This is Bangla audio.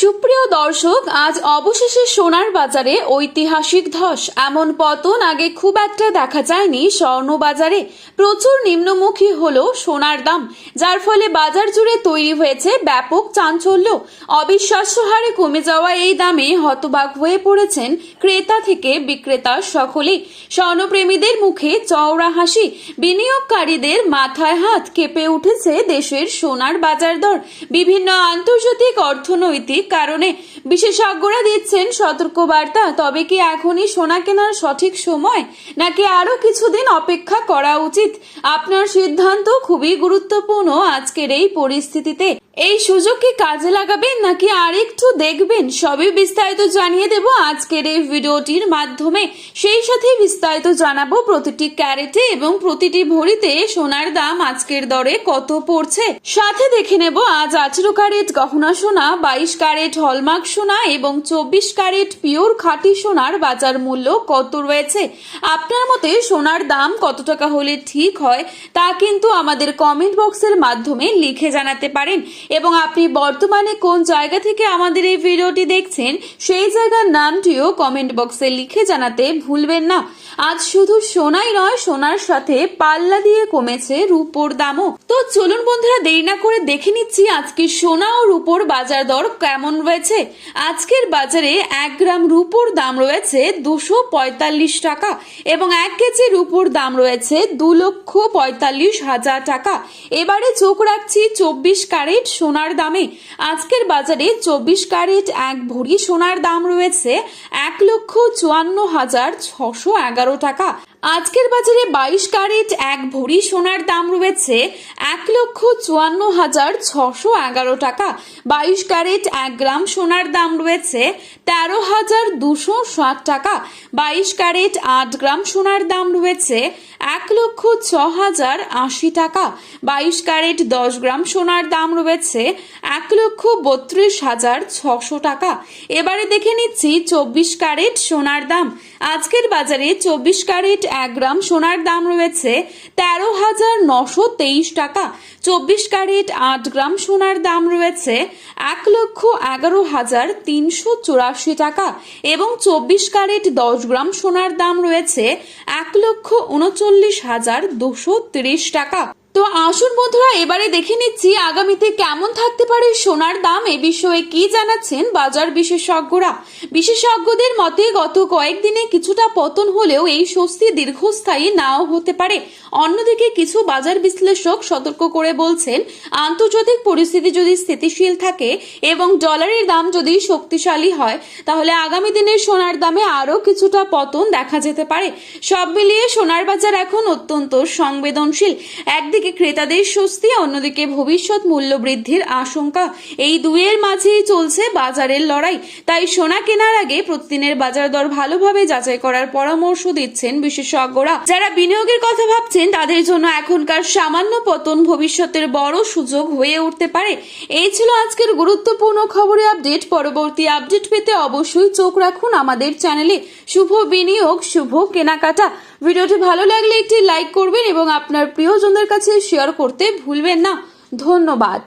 সুপ্রিয় দর্শক, আজ অবশেষে সোনার বাজারে ঐতিহাসিক ধস। এমন পতন আগে খুব একটা দেখা যায়নি। স্বর্ণ বাজারে প্রচুর নিম্নমুখী হলো সোনার দাম, যার ফলে বাজার জুড়ে তৈরি হয়েছে ব্যাপক চাঞ্চল্য। অবিশ্বাস্য হারে কমে যাওয়া এই দামে হতবাক হয়ে পড়েছেন ক্রেতা থেকে বিক্রেতা সকলেই। স্বর্ণপ্রেমীদের মুখে চওড়া হাসি, বিনিয়োগকারীদের মাথায় হাত। কেঁপে উঠেছে দেশের সোনার বাজার দর বিভিন্ন আন্তর্জাতিক অর্থনৈতিক কারণে। বিশেষজ্ঞরা দিচ্ছেন সতর্কবার্তা। তবে কি এখনই সোনা কেনার সঠিক সময়, নাকি আরো কিছুদিন অপেক্ষা করা উচিত? আপনার সিদ্ধান্ত খুবই গুরুত্বপূর্ণ আজকের এই পরিস্থিতিতে। এই সুযোগকে কাজে লাগাবেন নাকি আরেকটু দেখবেন, সবই বিস্তারিত জানিয়ে দেব আজকের এই ভিডিওটির মাধ্যমে। সেই সাথে বিস্তারিত জানাবো প্রতিটি ক্যারেটে এবং প্রতিটি ভরিতে সোনার দাম আজকের দরে কত পড়ছে। সাথে দেখে নেব আজ 18 ক্যারেট গহনা সোনা, 22 ক্যারেট হলমার্ক সোনা এবং 24 ক্যারেট পিওর খাঁটি সোনার বাজার মূল্য কত রয়েছে। আপনার মতে সোনার দাম কত টাকা হলে ঠিক হয় তা কিন্তু আমাদের কমেন্ট বক্সের মাধ্যমে লিখে জানাতে পারেন। এবং আপনি বর্তমানে কোন জায়গা থেকে আমাদের এই ভিডিওটি দেখছেন সেই জায়গার নামটিও কমেন্ট বক্সে লিখে জানাতে ভুলবেন না। আজ শুধু সোনাই নয়, সোনার সাথে পাল্লা দিয়ে কমেছে রূপোর দামও। তো চলুন বন্ধুরা, দেরি না করে দেখে নিচ্ছি আজকে সোনা ও রূপোর বাজার দর কেমন রয়েছে। আজকের বাজারে 1 গ্রাম রূপোর দাম রয়েছে 245 টাকা এবং 1 কেজি রূপোর দাম রয়েছে 2,45,000 টাকা। এবারে চোখ রাখছি 24 ক্যারেট সোনার দামে। আজকের বাজারে 24 ক্যারেট 1 ভরি সোনার দাম রয়েছে 1,54,611 টাকা। আজকের বাজারে 22 ক্যারেট 1 ভরি সোনার দাম রয়েছে 1,54,611 টাকা। 22 ক্যারেট 1 গ্রাম সোনার দাম রয়েছে 13,260 টাকা। 22 ক্যারেট 8 গ্রাম সোনার দাম রয়েছে 1,06,080 টাকা। 22 ক্যারেট 10 গ্রাম সোনার দাম রয়েছে 1,32,600 টাকা। এবারে দেখে নিচ্ছি 24 ক্যারেট সোনার দাম। আজকের বাজারে 24 ক্যারেট 1 গ্রাম সোনার দাম রয়েছে 13,923 টাকা। 24 ক্যারেট 8 গ্রাম সোনার দাম রয়েছে 1,11,384 টাকা এবং 24 ক্যারেট 10 গ্রাম সোনার দাম রয়েছে 1,39,230 টাকা। তো আসুন বন্ধুরা, এবারে দেখে নিচ্ছি আগামীতে কেমন থাকতে পারে সোনার দাম। এ বিষয়ে কি জানাচ্ছেন বাজার বিশেষজ্ঞরা। বিশেষজ্ঞদের মতে গত কয়েকদিনে কিছুটা পতন হলেও এই স্বস্তি দীর্ঘস্থায়ী নাও হতে পারে। অন্যদিকে কিছু বাজার বিশ্লেষক সতর্ক করে বলছেন, আন্তর্জাতিক পরিস্থিতি যদি স্থিতিশীল থাকে এবং ডলারের দাম যদি শক্তিশালী হয়, তাহলে আগামী দিনে সোনার দামে আরো কিছুটা পতন দেখা যেতে পারে। সব মিলিয়ে সোনার বাজার এখন অত্যন্ত সংবেদনশীল। একদিকে ক্রেতাদের স্বস্তি, অন্যদিকে ভবিষ্যৎ মূল্য বৃদ্ধির আশঙ্কা। এই দুইয়ের মাঝেই চলছে বাজারের লড়াই। তাই সোনা কেনার আগে প্রতিদিনের বাজার দর ভালোভাবে যাচাই করার পরামর্শ দিচ্ছেন বিশেষজ্ঞরা। যারা বিনিয়োগের কথা ভাবছেন তাদের জন্য এখনকার সামান্য পতন ভবিষ্যতের বড় সুযোগ হয়ে উঠতে পারে। এই ছিল আজকের গুরুত্বপূর্ণ খবরের আপডেট। পরবর্তী আপডেট পেতে অবশ্যই চোখ রাখুন আমাদের চ্যানেলে। শুভ বিনিয়োগ, শুভ কেনাকাটা। ভিডিওটি ভালো লাগলে একটি লাইক করবেন এবং আপনার প্রিয়জনদের কাছে শেয়ার করতে ভুলবেন না। ধন্যবাদ।